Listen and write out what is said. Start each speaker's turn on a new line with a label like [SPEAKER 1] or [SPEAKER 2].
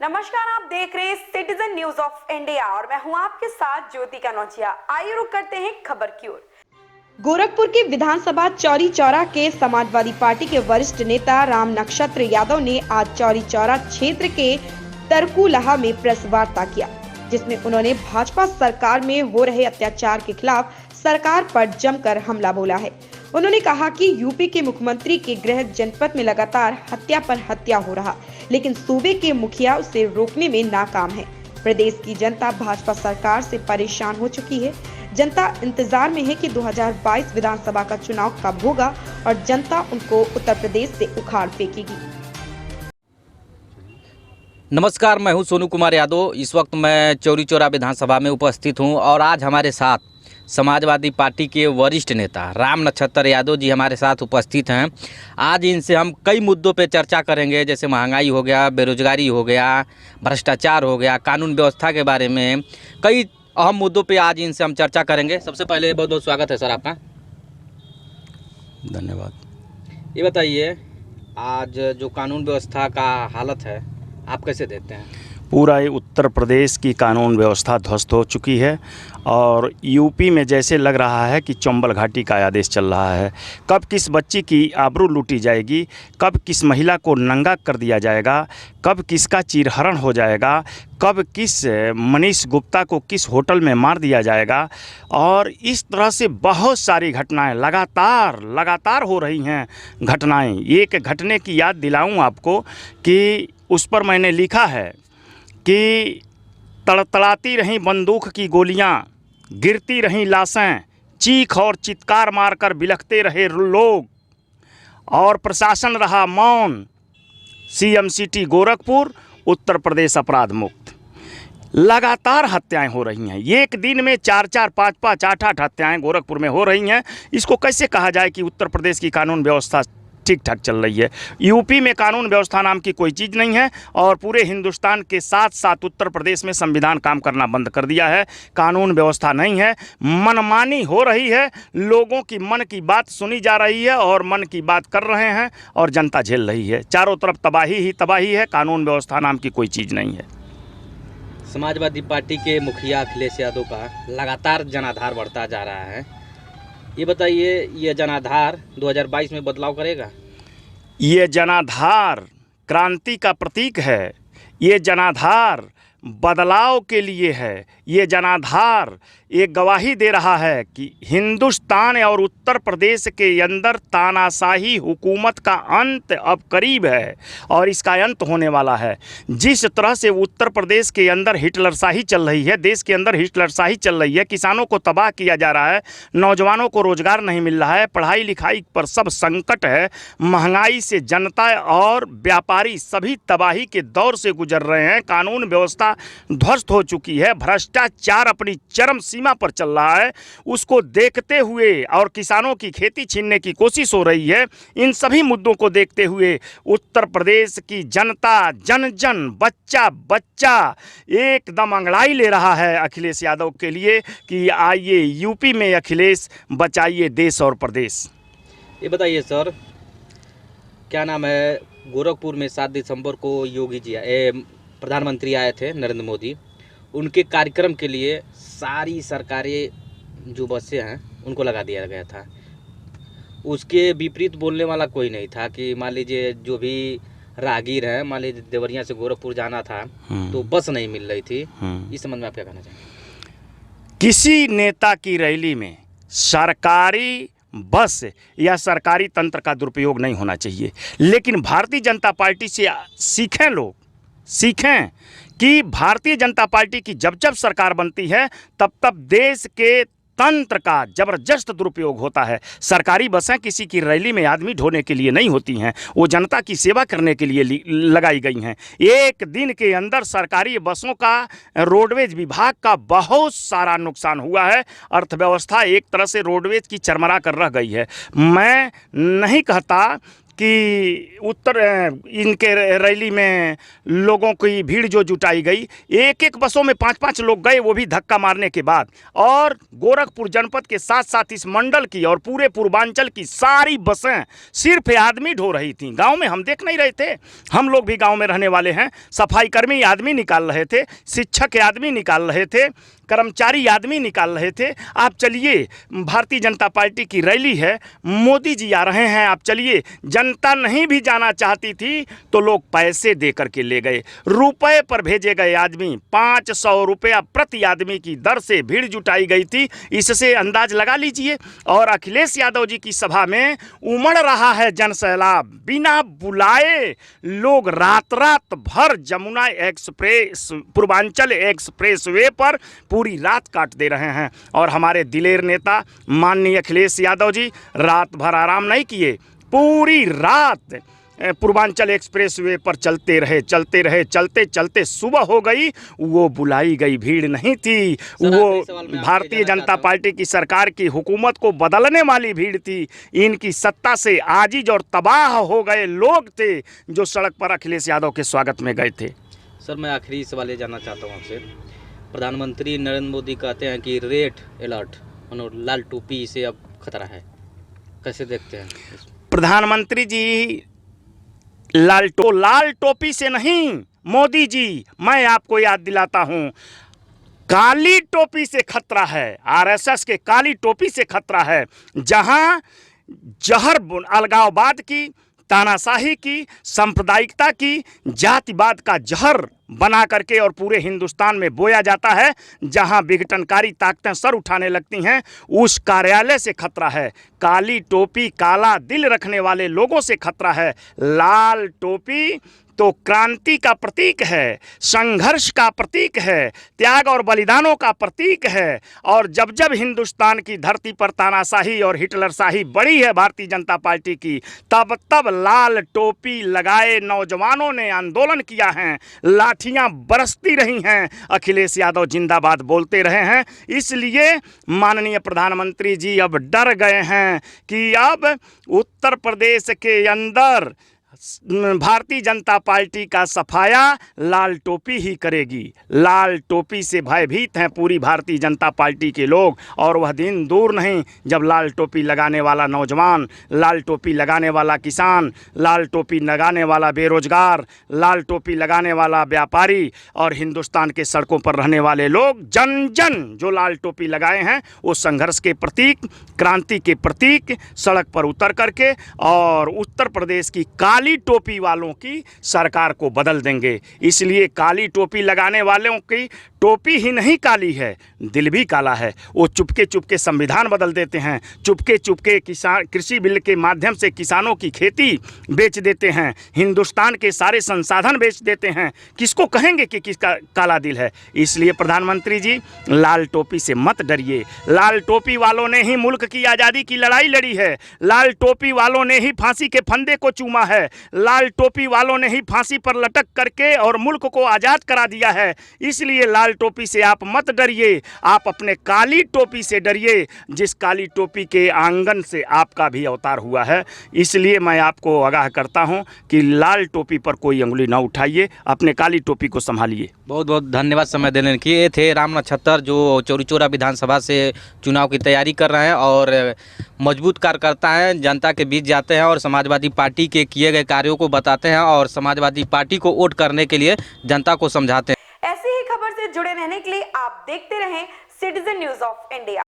[SPEAKER 1] नमस्कार, आप देख रहे हैं सिटीजन न्यूज ऑफ इंडिया और मैं हूं आपके साथ ज्योति कनौजिया। आइए रुक करते हैं खबर की ओर। गोरखपुर के विधानसभा चौरी चौरा के समाजवादी पार्टी के वरिष्ठ नेता राम नक्षत्र यादव ने आज चौरी चौरा क्षेत्र के तरकुलहा में प्रेस वार्ता किया, जिसमें उन्होंने भाजपा सरकार में हो रहे अत्याचार के खिलाफ सरकार पर जमकर हमला बोला है। उन्होंने कहा कि यूपी के मुख्यमंत्री के गृह जनपद में लगातार हत्या पर हत्या हो रहा, लेकिन सूबे के मुखिया उसे रोकने में नाकाम है। प्रदेश की जनता भाजपा सरकार से परेशान हो चुकी है। जनता इंतजार में है कि 2022 विधानसभा का चुनाव कब होगा और जनता उनको उत्तर प्रदेश से उखाड़ फेंकेगी।
[SPEAKER 2] नमस्कार, मैं हूं सोनू कुमार यादव। इस वक्त मैं चौरी चौरा विधानसभा में उपस्थित हूं और आज हमारे साथ समाजवादी पार्टी के वरिष्ठ नेता राम नक्षत्र यादव जी हमारे साथ उपस्थित हैं। आज इनसे हम कई मुद्दों पे चर्चा करेंगे, जैसे महंगाई हो गया, बेरोजगारी हो गया, भ्रष्टाचार हो गया, कानून व्यवस्था के बारे में कई अहम मुद्दों पे आज इनसे हम चर्चा करेंगे। सबसे पहले बहुत बहुत स्वागत है सर आपका।
[SPEAKER 3] धन्यवाद।
[SPEAKER 2] ये बताइए, आज जो कानून व्यवस्था का हालत है आप कैसे देखते हैं?
[SPEAKER 3] पूरा ये उत्तर प्रदेश की कानून व्यवस्था ध्वस्त हो चुकी है और यूपी में जैसे लग रहा है कि चंबल घाटी का आदेश चल रहा है। कब किस बच्ची की आबरू लूटी जाएगी, कब किस महिला को नंगा कर दिया जाएगा, कब किसका चीरहरण हो जाएगा, कब किस मनीष गुप्ता को किस होटल में मार दिया जाएगा। और इस तरह से बहुत सारी घटनाएं लगातार हो रही हैं घटनाएं। एक घटने की याद दिलाऊं आपको कि उस पर मैंने लिखा है कि तड़तड़ाती रहीं बंदूक की गोलियां, गिरती रहीं लाशें, चीख और चित्कार मारकर बिलखते रहे लोग और प्रशासन रहा मौन। सीएमसीटी गोरखपुर, उत्तर प्रदेश अपराध मुक्त। लगातार हत्याएं हो रही हैं। एक दिन में 4-4, 5-5, 8-8 हत्याएं गोरखपुर में हो रही हैं। इसको कैसे कहा जाए कि उत्तर प्रदेश की कानून व्यवस्था ठीक ठाक चल रही है? यूपी में कानून व्यवस्था नाम की कोई चीज़ नहीं है और पूरे हिंदुस्तान के साथ साथ उत्तर प्रदेश में संविधान काम करना बंद कर दिया है। कानून व्यवस्था नहीं है, मनमानी हो रही है, लोगों की मन की बात सुनी जा रही है और मन की बात कर रहे हैं और जनता झेल रही है। चारों तरफ तबाही ही तबाही है, कानून व्यवस्था नाम की कोई चीज़ नहीं है।
[SPEAKER 2] समाजवादी पार्टी के मुखिया अखिलेश यादव का लगातार जनाधार बढ़ता जा रहा है। ये बताइए, ये जनाधार 2022 में बदलाव करेगा?
[SPEAKER 3] ये जनाधार क्रांति का प्रतीक है। ये जनाधार बदलाव के लिए है। ये जनाधार ये गवाही दे रहा है कि हिंदुस्तान और उत्तर प्रदेश के अंदर तानाशाही हुकूमत का अंत अब करीब है और इसका अंत होने वाला है। जिस तरह से उत्तर प्रदेश के अंदर हिटलरशाही चल रही है, देश के अंदर हिटलरशाही चल रही है, किसानों को तबाह किया जा रहा है, नौजवानों को रोजगार नहीं मिल रहा है, पढ़ाई लिखाई पर सब संकट है, महंगाई से जनता और व्यापारी सभी तबाही के दौर से गुजर रहे हैं, कानून व्यवस्था ध्वस्त हो चुकी है, भ्रष्टाचार अपनी चरम सीमा पर चल रहा है। उसको देखते हुए और किसानों की खेती छीनने की कोशिश हो रही है। इन सभी मुद्दों को देखते हुए उत्तर प्रदेश की जनता, जन जन, बच्चा बच्चा एकदम अंगड़ाई ले रहा है अखिलेश यादव के लिए कि आइए यूपी में अखिलेश, बचाइए देश और प्रदेश।
[SPEAKER 2] ये बताइए सर, क्या नाम है, गोरखपुर में 7 दिसंबर को योगी जी प्रधानमंत्री आए थे नरेंद्र मोदी। उनके कार्यक्रम के लिए सारी सरकारी जो बसें हैं उनको लगा दिया गया था। उसके विपरीत बोलने वाला कोई नहीं था कि मान लीजिए जो भी राहगीर हैं, मान लीजिए देवरिया से गोरखपुर जाना था तो बस नहीं मिल रही थी। इस संबंध में आप क्या कहना चाहेंगे?
[SPEAKER 3] किसी नेता की रैली में सरकारी बस या सरकारी तंत्र का दुरुपयोग नहीं होना चाहिए, लेकिन भारतीय जनता पार्टी से सीखें, लोग सीखें कि भारतीय जनता पार्टी की जब जब सरकार बनती है तब तब देश के तंत्र का जबरदस्त दुरुपयोग होता है। सरकारी बसें किसी की रैली में आदमी ढोने के लिए नहीं होती हैं, वो जनता की सेवा करने के लिए लगाई गई हैं। एक दिन के अंदर सरकारी बसों का, रोडवेज विभाग का बहुत सारा नुकसान हुआ है। अर्थव्यवस्था एक तरह से रोडवेज की चरमरा कर रह गई है। मैं नहीं कहता कि इनके रैली में लोगों की भीड़ जो जुटाई गई, एक एक बसों में 5-5 लोग गए, वो भी धक्का मारने के बाद। और गोरखपुर जनपद के साथ साथ इस मंडल की और पूरे पूर्वांचल की सारी बसें सिर्फ आदमी ढो रही थी। गांव में हम देख नहीं रहे थे, हम लोग भी गांव में रहने वाले हैं। सफाई कर्मी आदमी निकाल रहे थे, शिक्षक आदमी निकाल रहे थे, कर्मचारी आदमी निकाल रहे थे। आप चलिए, भारतीय जनता पार्टी की रैली है, मोदी जी आ रहे हैं, आप चलिए। जनता नहीं भी जाना चाहती थी तो लोग पैसे दे करके ले गए, रुपए पर भेजे गए आदमी। 500 रुपया प्रति आदमी की दर से भीड़ जुटाई गई थी। इससे अंदाज लगा लीजिए। और अखिलेश यादव जी की सभा में उमड़ रहा है जनसैलाब। बिना बुलाए लोग रात भर Jamuna express, Purvanchal express way पर पूरी रात काट दे रहे हैं। और हमारे दिलेर नेता माननीय अखिलेश यादव जी रात भर आराम नहीं किए, पूरी रात पूर्वांचल एक्सप्रेस वे पर चलते रहे। चलते सुबह हो गई। वो बुलाई गई भीड़ नहीं थी, वो भारतीय जनता पार्टी की सरकार की हुकूमत को बदलने वाली भीड़ थी। इनकी सत्ता से आजिज और तबाह हो गए लोग थे जो सड़क पर अखिलेश यादव के स्वागत में गए थे।
[SPEAKER 2] सर, मैं आखिरी सवाल ये जानना चाहता हूँ आपसे। प्रधानमंत्री नरेंद्र मोदी कहते हैं कि रेड अलर्ट, लाल टोपी से अब खतरा है, कैसे देखते हैं?
[SPEAKER 3] प्रधानमंत्री जी लाल टोपी से नहीं, मोदी जी, मैं आपको याद दिलाता हूं, काली टोपी से खतरा है। आरएसएस के काली टोपी से खतरा है, जहां जहर अलगाववाद की, तानाशाही की, सांप्रदायिकता की, जातिवाद का जहर बना करके और पूरे हिंदुस्तान में बोया जाता है। जहां विघटनकारी ताकतें सर उठाने लगती हैं, उस कार्यालय से खतरा है। काली टोपी, काला दिल रखने वाले लोगों से खतरा है। लाल टोपी तो क्रांति का प्रतीक है, संघर्ष का प्रतीक है, त्याग और बलिदानों का प्रतीक है। और जब जब हिंदुस्तान की धरती पर तानाशाही और हिटलरशाही बढ़ी है भारतीय जनता पार्टी की, तब तब लाल टोपी लगाए नौजवानों ने आंदोलन किया है, लाठियां बरसती रही हैं, अखिलेश यादव जिंदाबाद बोलते रहे हैं। इसलिए माननीय प्रधानमंत्री जी अब डर गए हैं कि अब उत्तर प्रदेश के अंदर भारतीय जनता पार्टी का सफाया लाल टोपी ही करेगी। लाल टोपी से भयभीत हैं पूरी भारतीय जनता पार्टी के लोग। और वह दिन दूर नहीं जब लाल टोपी लगाने वाला नौजवान, लाल टोपी लगाने वाला किसान, लाल टोपी लगाने वाला बेरोजगार, लाल टोपी लगाने वाला व्यापारी और हिंदुस्तान के सड़कों पर रहने वाले लोग, जन जन जो लाल टोपी लगाए हैं, वो संघर्ष के प्रतीक, क्रांति के प्रतीक सड़क पर उतर करके और उत्तर प्रदेश की काली टोपी वालों की सरकार को बदल देंगे। इसलिए काली टोपी लगाने वालों की टोपी ही नहीं काली है, दिल भी काला है। वो चुपके चुपके संविधान बदल देते हैं, चुपके चुपके किसान कृषि बिल के माध्यम से किसानों की खेती बेच देते हैं, हिंदुस्तान के सारे संसाधन बेच देते हैं। किसको कहेंगे कि किसका काला दिल है? इसलिए प्रधानमंत्री जी, लाल टोपी से मत डरिए। लाल टोपी वालों ने ही मुल्क की आज़ादी की लड़ाई लड़ी है, लाल टोपी वालों ने ही फांसी के फंदे को चूमा है, लाल टोपी वालों ने ही फांसी पर लटक करके और मुल्क को आज़ाद करा दिया है। इसलिए लाल टोपी से आप मत डरिए, आप अपने काली टोपी से डरिए, जिस काली टोपी के आंगन से आपका भी अवतार हुआ है। इसलिए मैं आपको आगाह करता हूं कि लाल टोपी पर कोई अंगुली ना उठाइए, अपने काली टोपी को संभालिए।
[SPEAKER 2] बहुत बहुत धन्यवाद समय देने के। ये थे राम नक्षत्र, जो चौरी चौरा विधानसभा से चुनाव की तैयारी कर रहे हैं और मजबूत कार्यकर्ता हैं, जनता के बीच जाते हैं और समाजवादी पार्टी के किए गए कार्यों को बताते हैं और समाजवादी पार्टी को वोट करने के लिए जनता को समझाते हैं।
[SPEAKER 1] ऐसी ही खबर से जुड़े रहने के लिए आप देखते रहें सिटीजन न्यूज़ ऑफ इंडिया।